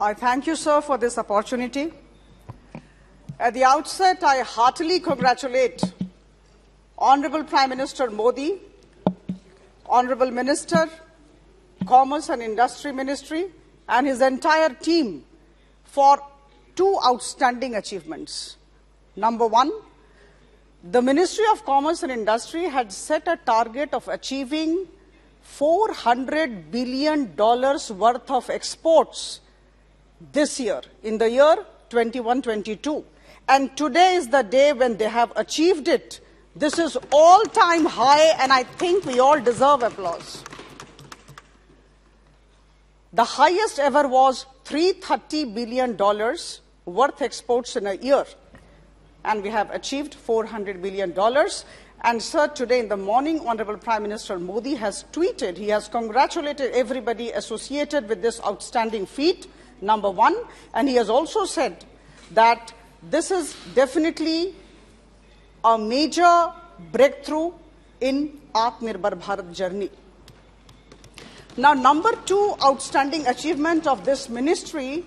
I thank you, sir, for this opportunity. At the outset, I heartily congratulate Honorable Prime Minister Modi, Honorable Minister, Commerce and Industry Ministry, and his entire team for two outstanding achievements. Number one, the Ministry of Commerce and Industry had set a target of achieving $400 billion worth of exports this year, in the year 21-22. And today is the day when they have achieved it. This is all-time high, and I think we all deserve applause. The highest ever was $330 billion worth exports in a year, and we have achieved $400 billion. And, sir, today in the morning, Honorable Prime Minister Modi has tweeted, he has congratulated everybody associated with this outstanding feat, number one, and he has also said that this is definitely a major breakthrough in Atmanirbhar Bharat journey. Now, number two outstanding achievement of this ministry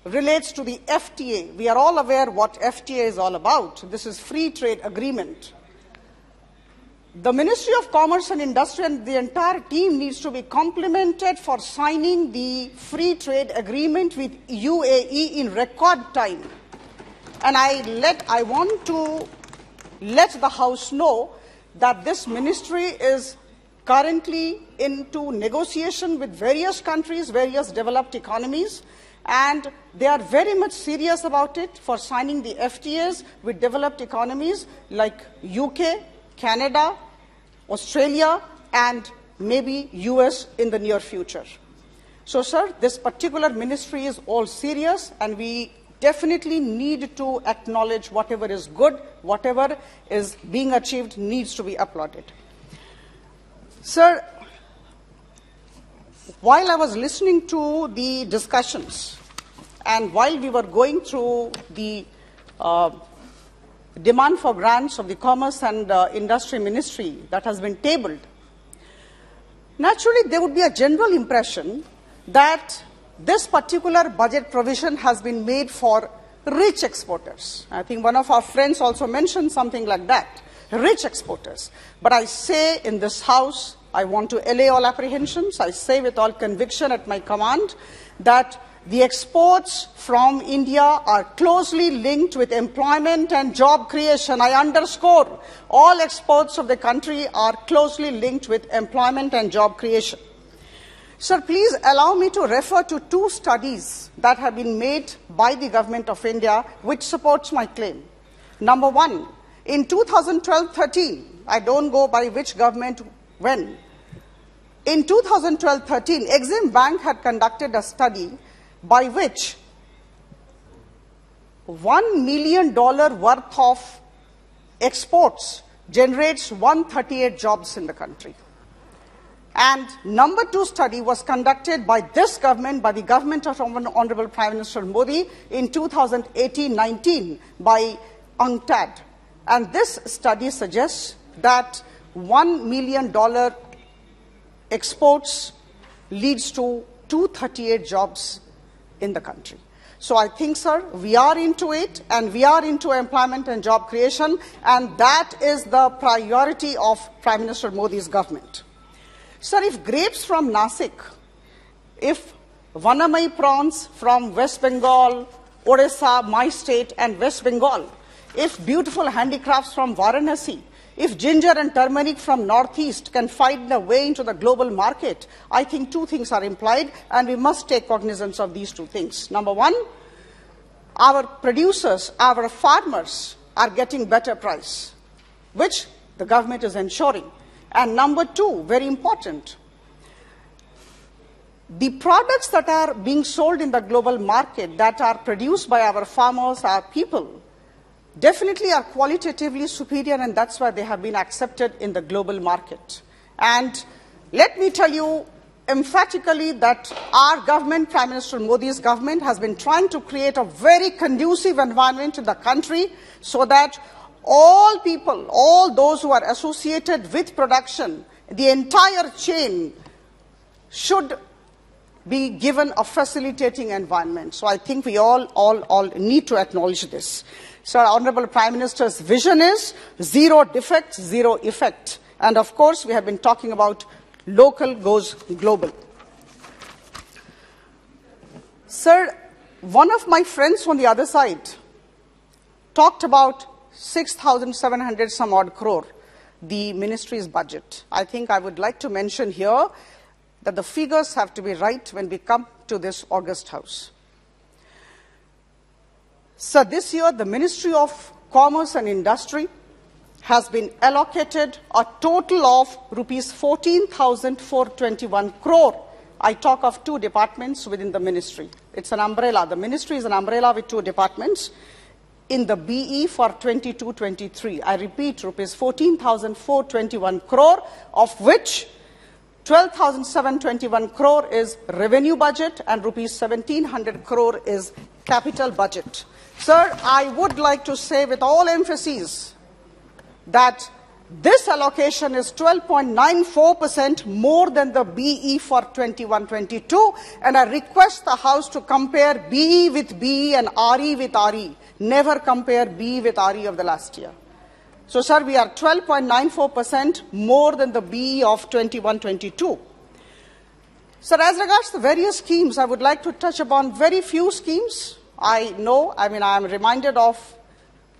relates to the FTA. We are all aware what FTA is all about. This is free trade agreement. The Ministry of Commerce and Industry and the entire team needs to be complimented for signing the free trade agreement with UAE in record time. And I want to let the House know that this ministry is currently into negotiation with various countries, various developed economies, and they are very much serious about it for signing the FTAs with developed economies like UK, Canada, Australia, and maybe US in the near future. So, sir, this particular ministry is all serious, and we definitely need to acknowledge whatever is good, whatever is being achieved needs to be applauded. Sir, while I was listening to the discussions and while we were going through the demand for grants of the Commerce and Industry Ministry that has been tabled, naturally there would be a general impression that this particular budget provision has been made for rich exporters. I think one of our friends also mentioned something like that, rich exporters. But I say in this House, I want to allay all apprehensions. I say with all conviction at my command that the exports from India are closely linked with employment and job creation. I underscore, all exports of the country are closely linked with employment and job creation. Sir, please allow me to refer to two studies that have been made by the Government of India which supports my claim. Number one, in 2012-13, I don't go by which government when. In 2012-13, Exim Bank had conducted a study by which $1 million worth of exports generates 138 jobs in the country. And number two study was conducted by this government, by the government of Honorable Prime Minister Modi in 2018-19 by UNCTAD. And this study suggests that $1 million exports leads to 238 jobs in the country. So I think, sir, we are into it, and we are into employment and job creation, and that is the priority of Prime Minister Modi's government. Sir, if grapes from Nasik, if Vanamai prawns from West Bengal, Odisha, my state, and West Bengal, if beautiful handicrafts from Varanasi, if ginger and turmeric from Northeast can find their way into the global market, I think two things are implied, and we must take cognizance of these two things. Number one, our producers, our farmers are getting better price, which the government is ensuring. And number two, very important, the products that are being sold in the global market that are produced by our farmers, our people, definitely are qualitatively superior, and that's why they have been accepted in the global market. And let me tell you emphatically that our government, Prime Minister Modi's government, has been trying to create a very conducive environment in the country so that all people, all those who are associated with production, the entire chain should be given a facilitating environment. So I think we all need to acknowledge this. So our Honorable Prime Minister's vision is zero defects, zero effect. And of course, we have been talking about local goes global. Sir, one of my friends on the other side talked about 6,700 some odd crore, the ministry's budget. I think I would like to mention here that the figures have to be right when we come to this August House. So this year, the Ministry of Commerce and Industry has been allocated a total of rupees 14,421 crore. I talk of two departments within the ministry. It's an umbrella. The ministry is an umbrella with two departments. In the BE for 22-23, I repeat, rupees 14,421 crore, of which 12,721 crore is revenue budget and rupees 1,700 crore is capital budget. Sir, I would like to say with all emphasis that this allocation is 12.94% more than the BE for 21-22, and I request the House to compare BE with BE and RE with RE. Never compare BE with RE of the last year. So, sir, we are 12.94% more than the BE of 21-22. Sir, as regards the various schemes, I would like to touch upon very few schemes. I am reminded of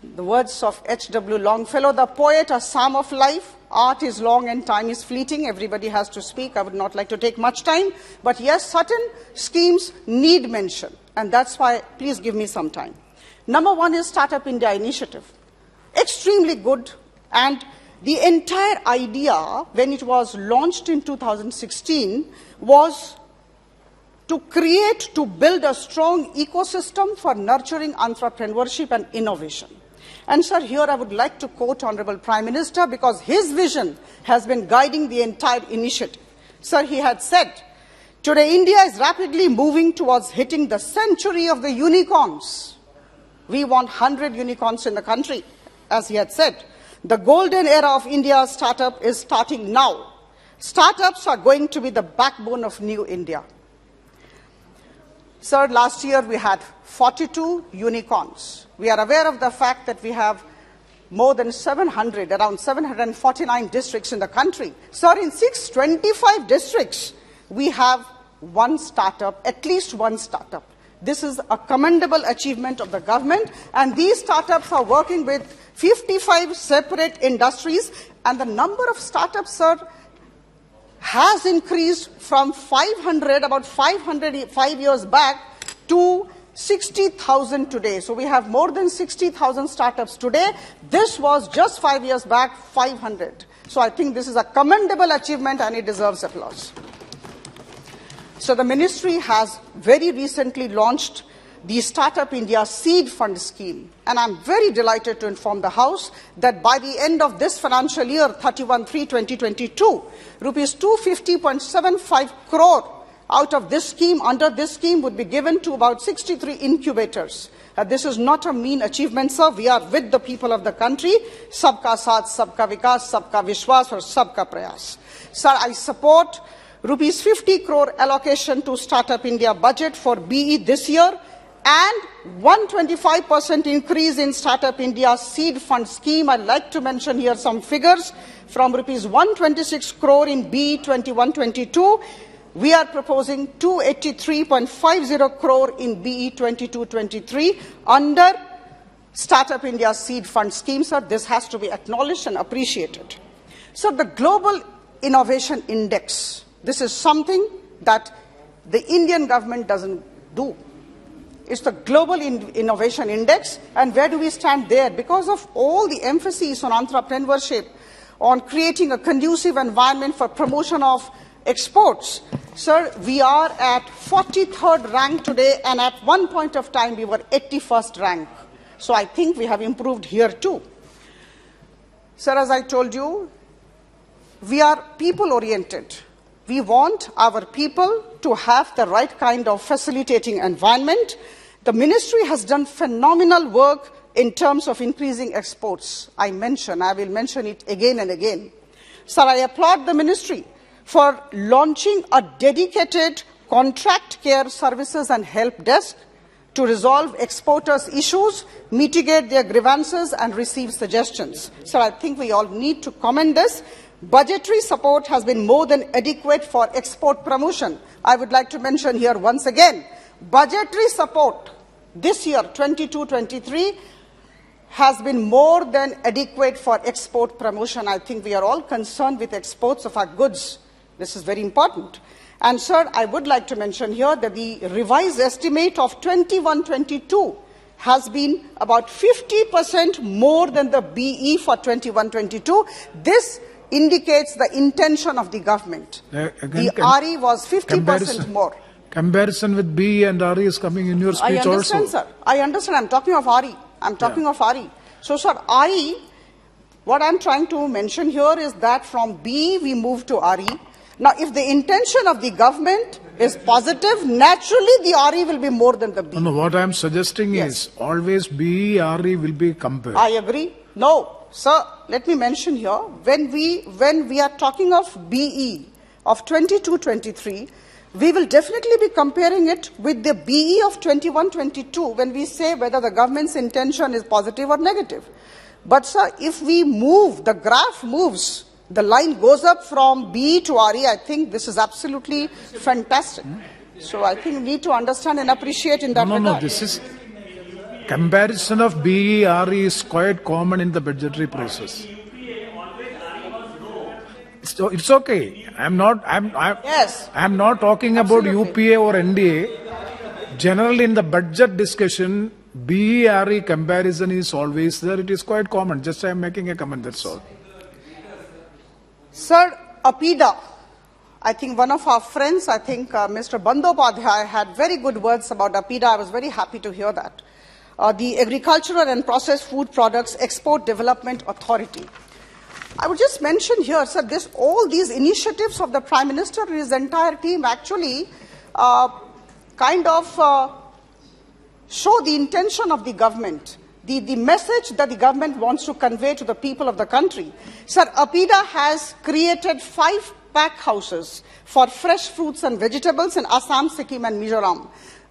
the words of H.W. Longfellow, the poet, a psalm of life. Art is long and time is fleeting. Everybody has to speak. I would not like to take much time. But yes, certain schemes need mention. And that's why, please give me some time. Number one is Startup India initiative. Extremely good. And the entire idea, when it was launched in 2016, was to build a strong ecosystem for nurturing entrepreneurship and innovation. And sir, here I would like to quote Honorable Prime Minister, because his vision has been guiding the entire initiative. Sir, he had said, today India is rapidly moving towards hitting the century of the unicorns. We want 100 unicorns in the country, as he had said. The golden era of India's startup is starting now. Startups are going to be the backbone of new India. Sir, last year we had 42 unicorns. We are aware of the fact that we have more than 700, around 749 districts in the country. Sir, in 625 districts, we have one startup, at least one startup. This is a commendable achievement of the government, and these startups are working with 55 separate industries, and the number of startups, sir, has increased from 500, about 5 years back, to 60,000 today. So we have more than 60,000 startups today. This was just 5 years back, 500. So I think this is a commendable achievement and it deserves applause. So the ministry has very recently launched the Startup India Seed Fund Scheme. And I'm very delighted to inform the House that by the end of this financial year, 31/3/2022, rupees 250.75 crore out of this scheme, under this scheme, would be given to about 63 incubators. This is not a mean achievement, sir. We are with the people of the country. Sabka Saath, Sabka Vikas, Sabka Vishwas, or Sabka Prayas. Sir, I support rupees 50 crore allocation to Startup India budget for BE this year, and 125% increase in Startup India Seed Fund Scheme. I'd like to mention here some figures. From rupees 126 crore in BE 21-22, we are proposing 283.50 crore in BE 22-23 under Startup India Seed Fund Scheme. Sir, this has to be acknowledged and appreciated. So the Global Innovation Index, this is something that the Indian government doesn't do. It's the Global Innovation Index, and where do we stand there? Because of all the emphasis on entrepreneurship, on creating a conducive environment for promotion of exports, sir, we are at 43rd rank today, and at one point of time we were 81st rank. So I think we have improved here too. Sir, as I told you, we are people-oriented. We want our people to have the right kind of facilitating environment. The ministry has done phenomenal work in terms of increasing exports. I will mention it again and again. Sir, I applaud the ministry for launching a dedicated contract care services and help desk to resolve exporters' issues, mitigate their grievances and receive suggestions. So I think we all need to commend this. Budgetary support has been more than adequate for export promotion. I would like to mention here once again, budgetary support this year, 22-23, has been more than adequate for export promotion. I think we are all concerned with exports of our goods. This is very important. And sir, I would like to mention here that the revised estimate of 21-22 has been about 50% more than the BE for 21-22. This indicates the intention of the government. The RE was 50% more. Comparison with BE and RE is coming in your speech also. I understand, sir. I understand. I'm talking of RE. I'm talking of RE. So, sir, RE, what I'm trying to mention here is that from BE we move to RE. Now, if the intention of the government is positive, naturally the RE will be more than the BE. No, what I'm suggesting is always BE, RE will be compared. I agree. No. Sir, let me mention here, when we are talking of BE of 22-23, we will definitely be comparing it with the BE of 21-22 when we say whether the government's intention is positive or negative. But sir, if we move, the graph moves, the line goes up from BE to RE, I think this is absolutely fantastic. So I think we need to understand and appreciate in that regard. No, this is... Comparison of BE, RE is quite common in the budgetary process. It's okay. I'm not talking about UPA or NDA. Generally, in the budget discussion, BE, RE comparison is always there. It is quite common. Just I'm making a comment. That's all. Sir, APIDA. I think one of our friends, Mr. Bandyopadhyay, had very good words about APIDA. I was very happy to hear that. The Agricultural and Processed Food Products Export Development Authority. I would just mention here, sir, all these initiatives of the Prime Minister and his entire team actually show the intention of the government, the message that the government wants to convey to the people of the country. Sir, APIDA has created 5 pack houses for fresh fruits and vegetables in Assam, Sikkim and Mizoram.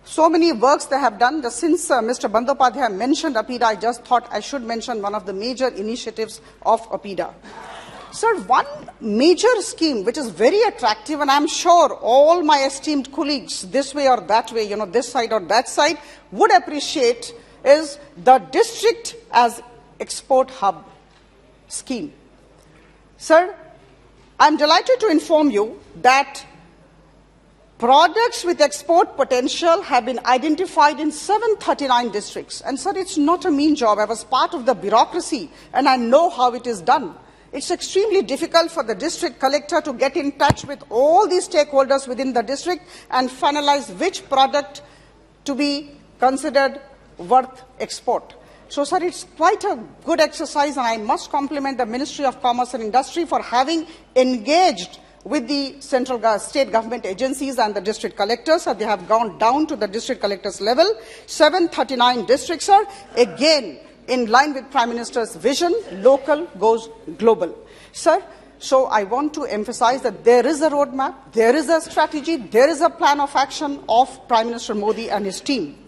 So many works they have done. Since Mr. Bandyopadhyay mentioned APIDA, I just thought I should mention one of the major initiatives of APIDA. Sir, one major scheme which is very attractive, and I'm sure all my esteemed colleagues this way or that way, this side or that side, would appreciate, is the district as export hub scheme. Sir, I'm delighted to inform you that products with export potential have been identified in 739 districts. And sir, it's not a mean job. I was part of the bureaucracy and I know how it is done. It's extremely difficult for the district collector to get in touch with all the stakeholders within the district and finalize which product to be considered worth export. So sir, it's quite a good exercise and I must compliment the Ministry of Commerce and Industry for having engaged with the central state government agencies and the district collectors. So they have gone down to the district collectors level. 739 districts are, again, in line with Prime Minister's vision, local goes global. Sir, so I want to emphasize that there is a roadmap, there is a strategy, there is a plan of action of Prime Minister Modi and his team.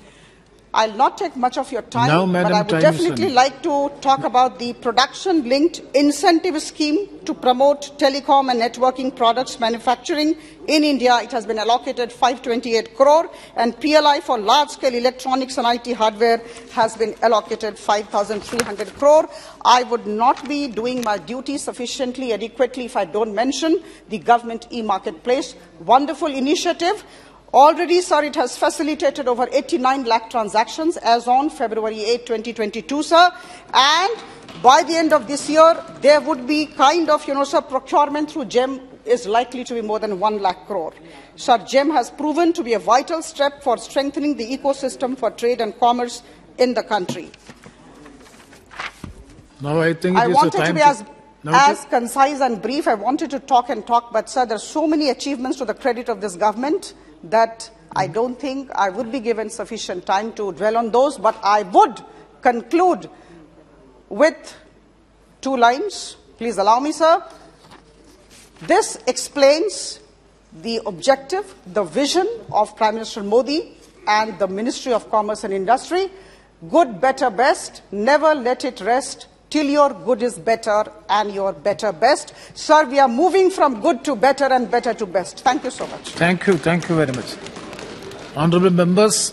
I'll not take much of your time, now, but I would definitely like to talk about the production-linked incentive scheme to promote telecom and networking products manufacturing in India. It has been allocated 528 crore, and PLI for large-scale electronics and IT hardware has been allocated 5,300 crore. I would not be doing my duty sufficiently adequately if I don't mention the government e-marketplace. Wonderful initiative. Already, sir, it has facilitated over 89 lakh transactions as on February 8, 2022, sir. And by the end of this year, there would be sir, procurement through GEM is likely to be more than 1 lakh crore. Sir, GEM has proven to be a vital step for strengthening the ecosystem for trade and commerce in the country. Now I think I wanted to be as concise and brief. I wanted to talk, but sir, there are so many achievements to the credit of this government that I don't think I would be given sufficient time to dwell on those, but I would conclude with 2 lines. Please allow me, sir. This explains the objective, the vision of Prime Minister Modi and the Ministry of Commerce and Industry. Good, better, best. Never let it rest till your good is better and your better best. Sir, we are moving from good to better and better to best. Thank you so much. Thank you very much. Honorable members,